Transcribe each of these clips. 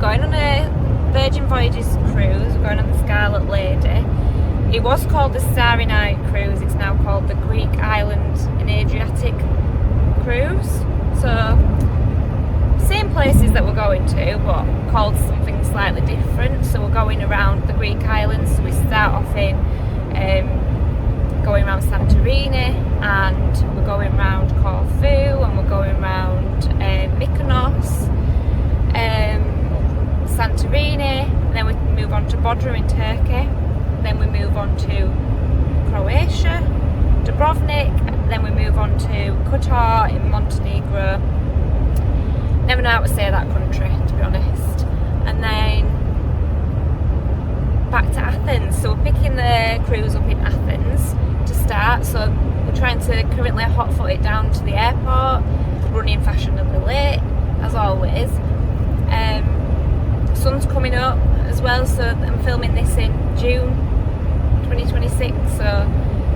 going on a Virgin Voyage Cruise. We're going on the Scarlet Lady. It was called the Starry Night Cruise. It's now called the Greek Island and Adriatic Cruise. So, same places that we're going to, but called something slightly different. So we're going around the Greek islands. So we start off in going around Santorini, and we're going around Corfu, and we're going around Mykonos, Santorini, and then we move on to Bodrum in Turkey, then we move on to Croatia, Dubrovnik, then we move on to Kotor in Montenegro. Never know how to say that country, to be honest. And then back to Athens. So we're picking the cruise up in Athens to start. So we're trying to currently hot-foot it down to the airport, running fashionably late, as always. Sun's coming up as well, so I'm filming this in June 2026, so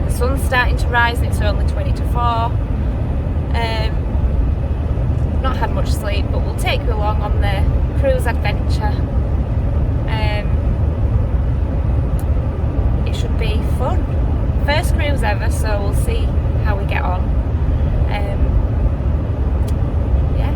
the sun's starting to rise and it's only 20 to 4. Not had much sleep, but we'll take you along on the cruise adventure. It should be fun. First cruise ever, so we'll see how we get on. Yeah.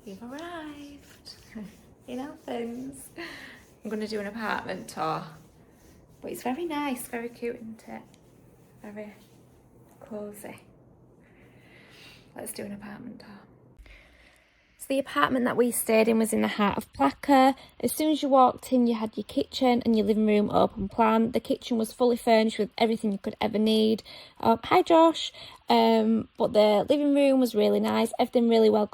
We've arrived in Athens. I'm going to do an apartment tour, but it's very nice, very cute, isn't it? Very cosy. Let's do an apartment tour. So the apartment that we stayed in was in the heart of Plaka. As soon as you walked in, you had your kitchen and your living room open plan. The kitchen was fully furnished with everything you could ever need. Hi Josh. But the living room was really nice. Everything really well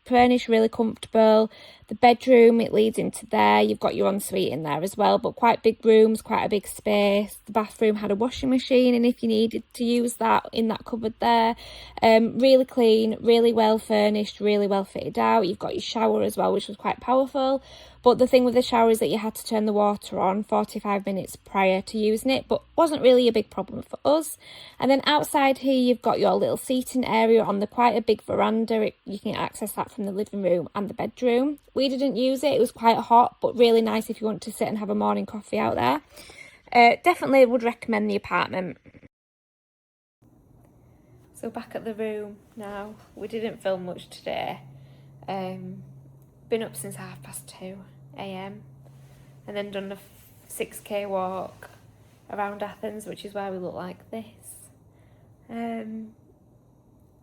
furnished, really comfortable. The bedroom, it leads into there. You've got your ensuite in there as well, but quite big rooms, quite a big space. The bathroom had a washing machine, and if you needed to use that, in that cupboard there. Really clean, really well furnished, really well fitted out. You've got your shower as well, which was quite powerful. But the thing with the shower is that you had to turn the water on 45 minutes prior to using it, but wasn't really a big problem for us. And then outside here, you've got your little seating area on the quite a big veranda. You can access that from the living room and the bedroom. We didn't use it. It was quite hot, but really nice if you want to sit and have a morning coffee out there. Definitely would recommend the apartment. So back at the room now. We didn't film much today. Been up since 2:30 AM and then done a 6k walk around Athens, which is why we look like this.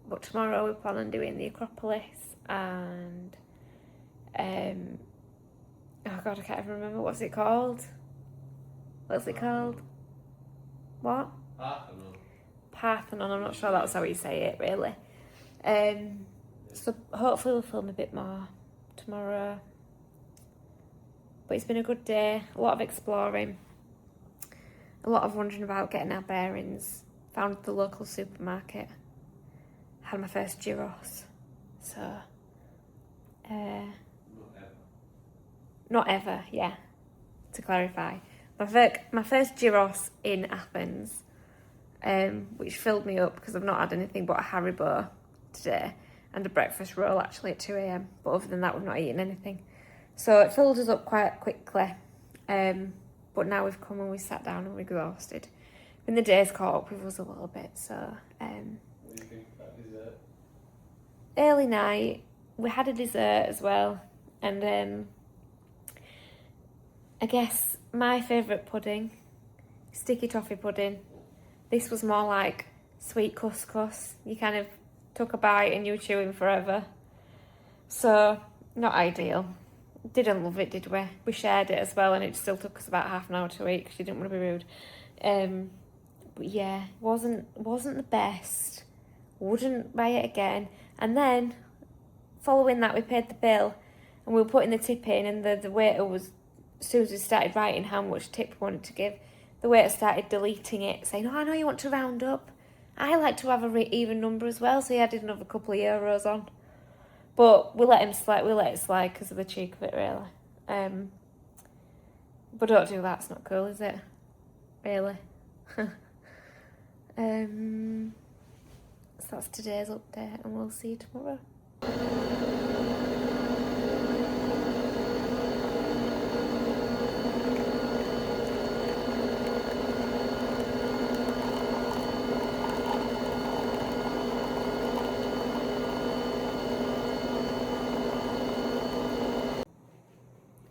But tomorrow we plan on doing the Acropolis and oh god, I can't even remember. What's it called? What? Parthenon. I'm not sure that's how you say it really. So hopefully we'll film a bit more tomorrow. But it's been a good day, a lot of exploring, a lot of wondering about getting our bearings. Found the local supermarket, had my first gyros, so not ever, yeah, to clarify. My first gyros in Athens, which filled me up because I've not had anything but a Haribo today and a breakfast roll actually at 2 AM, but other than that we've not eaten anything. So it filled us up quite quickly, but now we've come and we sat down and we're exhausted. And the day's caught up with us a little bit, so What do you think about dessert? Early night, we had a dessert as well, and I guess my favourite pudding, sticky toffee pudding. This was more like sweet couscous. You kind of took a bite and you were chewing forever. So, not ideal. Didn't love it, did we? We shared it as well, and it still took us about half an hour to eat because she didn't want to be rude. But yeah, wasn't the best. Wouldn't buy it again. And then, following that, we paid the bill, and we were putting the tip in, and the waiter was, as soon as we started writing how much tip we wanted to give, the waiter started deleting it, saying, "Oh, I know you want to round up. I like to have a even number as well," so he added another couple of euros on. But we let it slide because of the cheek of it, really. But don't do that, it's not cool, is it? Really. So that's today's update, and we'll see you tomorrow.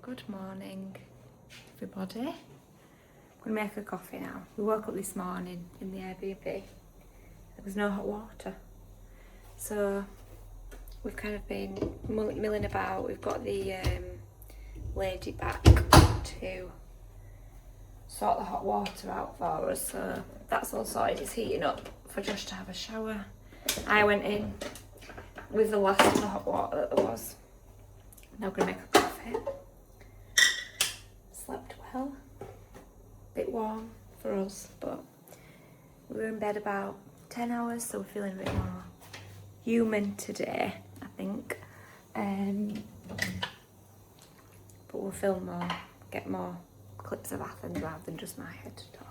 Good morning, everybody. I'm going to make a coffee now. We woke up this morning in the Airbnb. There was no hot water. So we've kind of been milling about. We've got the lady back to sort the hot water out for us. So that's all sorted. It's heating up for Josh to have a shower. I went in with the last of the hot water that there was. Now we're going to make a coffee. Slept well, bit warm for us, but we were in bed about 10 hours, so we're feeling a bit more human today, I think. But we'll film more, get more clips of Athens rather than just my head talking.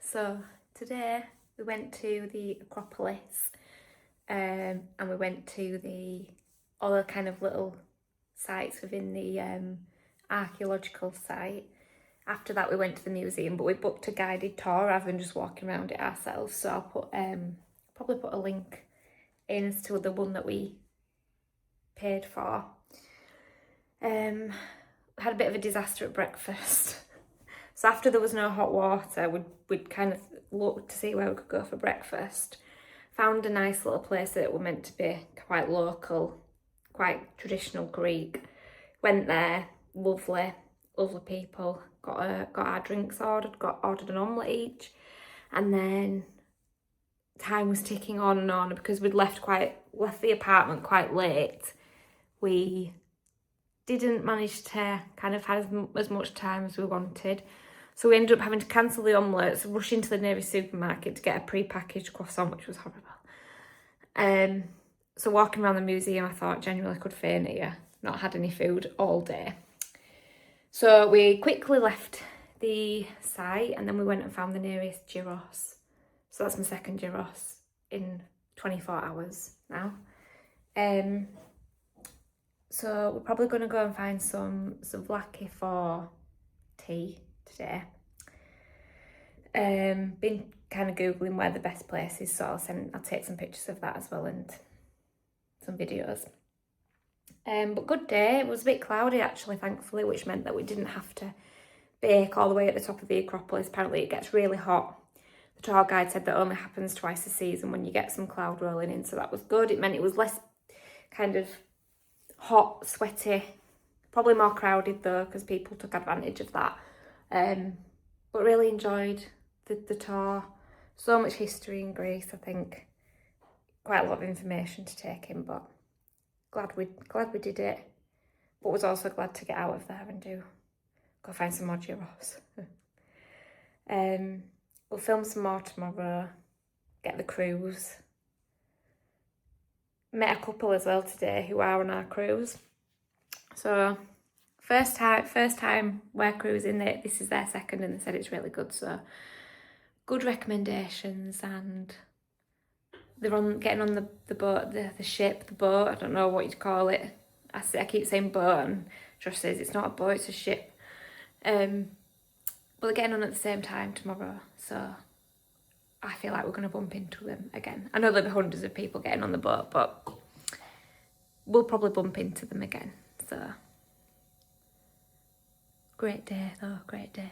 So today we went to the Acropolis and we went to the other kind of little sites within the archaeological site. After that we went to the museum, but we booked a guided tour rather than just walking around it ourselves. So I'll put probably put a link in as to the one that we paid for. Had a bit of a disaster at breakfast. So after there was no hot water, we'd kind of looked to see where we could go for breakfast. Found a nice little place that were meant to be quite local, quite traditional Greek. Went there, lovely people. Got our drinks ordered, ordered an omelette each, and then time was ticking on and on because we'd left the apartment quite late. We didn't manage to kind of have as much time as we wanted. So we ended up having to cancel the omelettes, rush into the nearest supermarket to get a pre-packaged croissant, which was horrible. So walking around the museum, I thought genuinely could faint here. Not had any food all day. So we quickly left the site and then we went and found the nearest gyros. So that's my second gyros in 24 hours now. So we're probably going to go and find some souvlaki for tea today. Been kind of googling where the best place is, so I'll take some pictures of that as well and some videos. But good day. It was a bit cloudy actually, thankfully, which meant that we didn't have to bake all the way at the top of the Acropolis. Apparently it gets really hot. The tour guide said that only happens twice a season when you get some cloud rolling in, so that was good. It meant it was less kind of hot, sweaty, probably more crowded though because people took advantage of that. But really enjoyed the tour. So much history in Greece, I think. Quite a lot of information to take in, but glad we did it. But was also glad to get out of there and go find some more gyros. We'll film some more tomorrow, get the cruise. Met a couple as well today who are on our cruise. So first time we're cruising. This is their second and they said it's really good. So good recommendations, and they're getting on the boat, the ship, the boat. I don't know what you'd call it. I keep saying boat and Josh says it's not a boat, it's a ship. But they're getting on at the same time tomorrow, so I feel like we're going to bump into them again. I know there'll be hundreds of people getting on the boat, but we'll probably bump into them again. So great day though, great day.